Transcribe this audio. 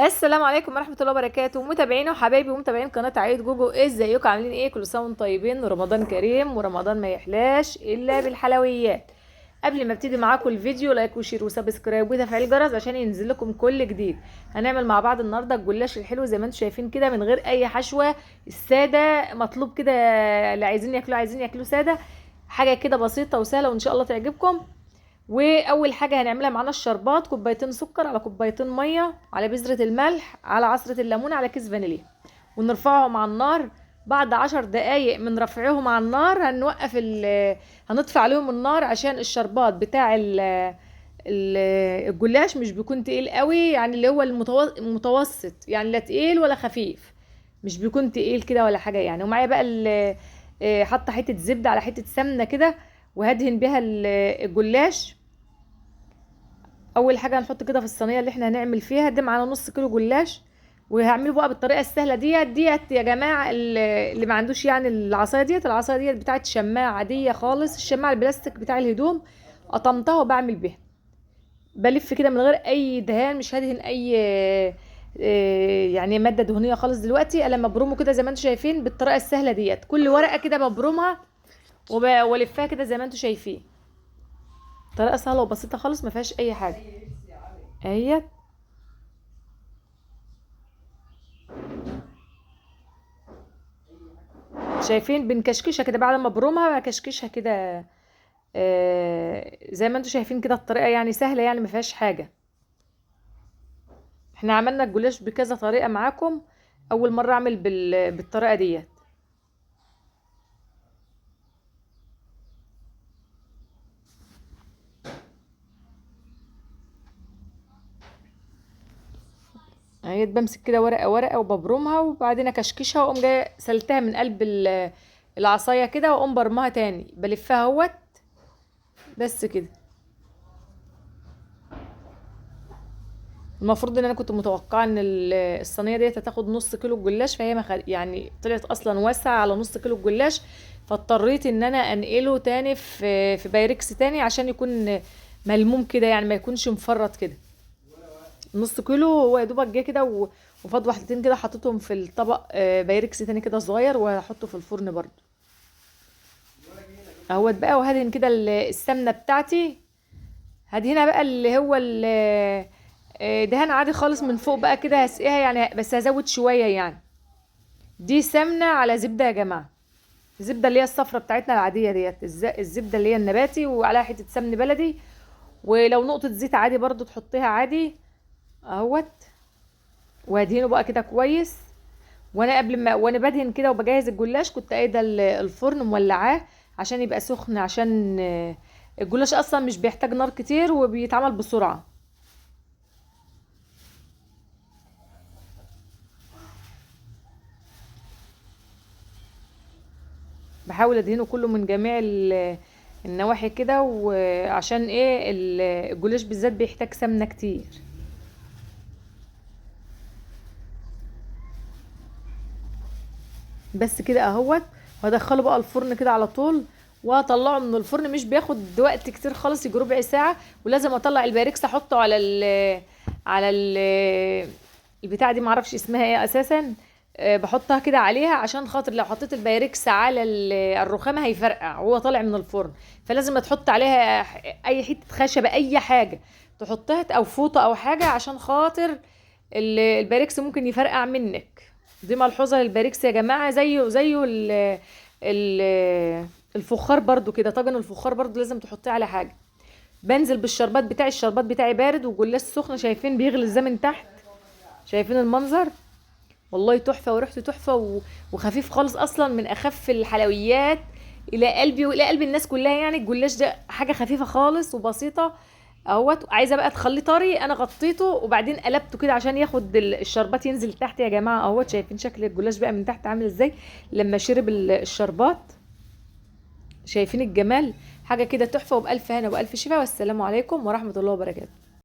السلام عليكم ورحمه الله وبركاته، متابعينا وحبايبي ومتابعين قناه عائله جوجو. ازيكم؟ عاملين ايه؟ كل سنه وانتم طيبين، ورمضان كريم، ورمضان ما يحلاش الا بالحلويات. قبل ما ابتدي معاكم الفيديو، لايك وشير وسبسكرايب وتفعيل الجرس عشان ينزل لكم كل جديد. هنعمل مع بعض النهارده الجلاش الحلو زي ما انتم شايفين كده، من غير اي حشوه. الساده مطلوب كده، اللي عايزين ياكلوه عايزين ياكلوه ساده. حاجه كده بسيطه وسهله وان شاء الله تعجبكم. واول حاجه هنعملها معانا الشربات: كوبايتين سكر على كوبايتين ميه على بذره الملح على عصره الليمون على كيس فانيليا، ونرفعهم على النار. بعد 10 دقايق من رفعهم على النار هنطفي عليهم النار، عشان الشربات بتاع الجلاش مش بيكون تقيل قوي، يعني اللي هو المتوسط، يعني لا تقيل ولا خفيف، مش بيكون تقيل كده ولا حاجه يعني. ومعايا بقى حاطه حته زبده على حته سمنه كده، وهدهن بيها الجلاش. اول حاجه هنحط كده في الصينيه اللي احنا هنعمل فيها دي معانا نص كيلو جلاش. وهعمله بقى بالطريقه السهله ديت يا جماعه، اللي ما عندوش يعني العصايه ديت بتاعت شماعه عاديه خالص، الشماعه البلاستيك بتاع الهدوم. قطمتها وبعمل بيها، بلف كده من غير اي دهان، مش هدهن اي يعني ماده دهنيه خالص. دلوقتي انا مبرومه كده زي ما انتم شايفين بالطريقه السهله ديت، كل ورقه كده مبرومها والفها كده زي ما انتم شايفين. طريقه سهله وبسيطه خالص، ما فيهاش اي حاجه. اهي شايفين بنكشكشها كده بعد ما برومها، بكشكشها كده. زي ما انتم شايفين كده، الطريقه يعني سهله، يعني ما فيهاش حاجه. احنا عملنا الجلاش بكذا طريقه معاكم، اول مره اعمل بالطريقه ديت. اهي بمسك كده ورقه ورقه وببرمها، وبعدين اكشكشها، واقوم جايه سلتها من قلب العصايه كده، واقوم برمها تاني بلفها اهوت. بس كده. المفروض ان انا كنت متوقعه ان الصينيه ديت هتاخد نص كيلو جلاش، فهي يعني طلعت اصلا واسعه على نص كيلو جلاش. فاضطريت ان انا انقله تاني في بايركس تاني عشان يكون ملموم كده، يعني ما يكونش مفرط كده. نص كيلو هو يا دوبك جه كده وفاض واحدتين كده، حطيتهم في الطبق بايركس تاني كده صغير، وهحطه في الفرن برضو اهوت بقى. وهدهن كده السمنه بتاعتي، هدهنها بقى اللي هو دهان عادي خالص من فوق بقى كده، هسقيها يعني، بس هزود شوية يعني. دي سمنة على زبدة يا جماعة، الزبدة اللي هي الصفرة بتاعتنا العادية ديت، الزبدة اللي هي النباتي، وعليها حتة سمن بلدي. ولو نقطة زيت عادي برضو تحطيها عادي اهوت. وهدهنه بقى كده كويس. وانا قبل ما بدهن كده وبجهز الجلاش، كنت قايده الفرن مولعاه عشان يبقى سخن، عشان الجلاش اصلا مش بيحتاج نار كتير وبيتعمل بسرعة. بحاول ادهنه كله من جميع النواحي كده، وعشان ايه الجلاش بالذات بيحتاج سمنة كتير. بس كده اهوت. وهدخله بقى الفرن كده على طول، واطلعه من الفرن، مش بياخد وقت كتير خالص، يجي ربع ساعة. ولازم اطلع الباريكس احطه على البتاع دي، معرفش اسمها ايه اساسا. بحطها كده عليها عشان خاطر لو حطيت البايركس على الرخامه هيفرقع وهو طالع من الفرن. فلازم تحط عليها اي حته خشبه، اي حاجه تحطها، او فوطه او حاجه، عشان خاطر البايركس ممكن يفرقع منك. دي ملحوظه للبايركس يا جماعه، زيه ال الفخار برضو كده، طاجن الفخار برضو لازم تحطيه على حاجه. بنزل بالشربات بتاعي، الشربات بتاعي بارد وجلاش سخن، شايفين بيغلي ازاي من تحت؟ شايفين المنظر؟ والله تحفه، وريحته تحفه وخفيف خالص، اصلا من اخف الحلويات الى قلبي والى قلب الناس كلها. يعني الجلاش ده حاجه خفيفه خالص وبسيطه اهوت. عايزه بقى تخليه طري، انا غطيته وبعدين قلبته كده عشان ياخد الشربات ينزل تحت يا جماعه اهوت. شايفين شكل الجلاش بقى من تحت عامل ازاي لما شرب الشربات؟ شايفين الجمال؟ حاجه كده تحفه، وبالف هنا وبالف شفا، والسلام عليكم ورحمه الله وبركاته.